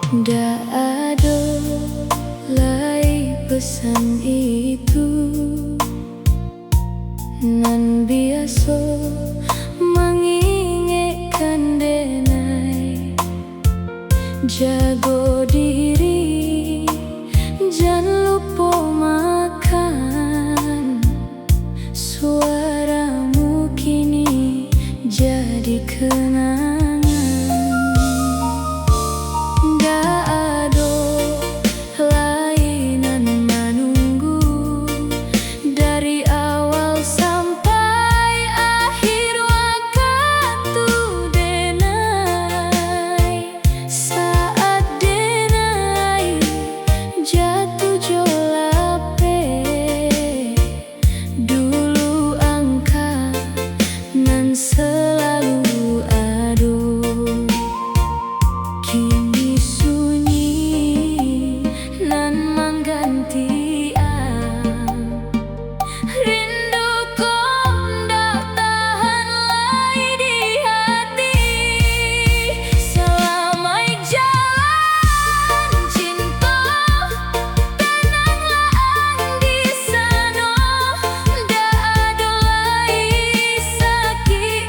Ndak ada lai pesan itu nan biasa mengingatkan denai jago diri, jangan lupa makan. Suaramu kini jadi kenangan. Selalu aduh, kini sunyi nan mengganti rinduku ndak tahan lagi di hati. Selama jalan cinta tenanglah di sana, ndak ada lagi sakit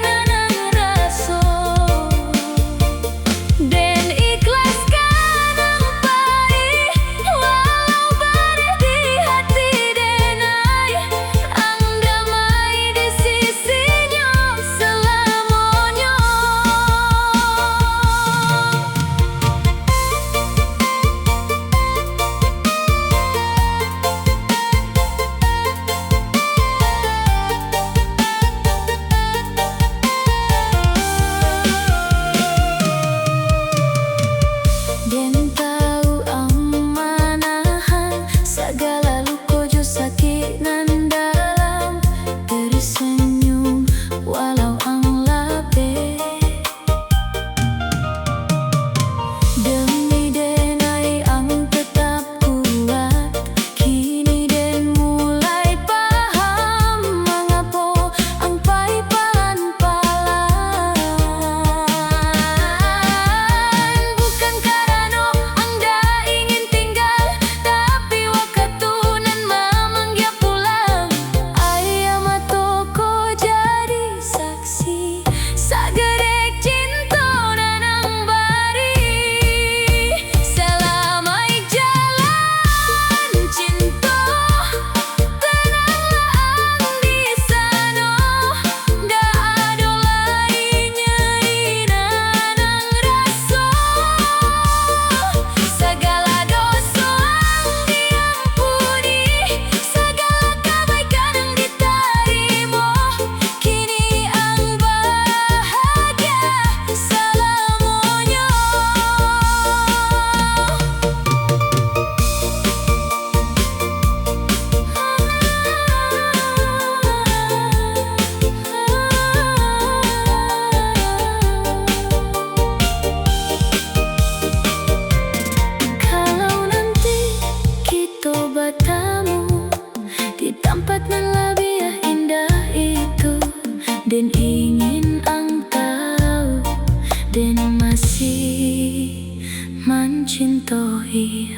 dan ikhlaskan ang pari walau barih di hati denai ang damai di sisinya selamanya. Dan tahu amanahan segala luka jo sakit nan dalam, tersenyum walau ang labe demi denai ang tetap kuat. Kini den mulai paham mengapa ang pai palan-palan, bukan karena anda ingin tinggal, tapi waktu nan memanggil pulang. Ayah matoko jadi saksi sagedek cinta nan ang bari. Selama jalan cinta tenanglah di sana, ndak ada lagi nyerinan ang rasa. Segala dosa diampuni, segala kebaikan yang diterima. Kini ang bahagia selamanya. Kalau nanti kita bertemu di tempat nan lebih indah itu, dan ingin ang tahu dan masih mencintai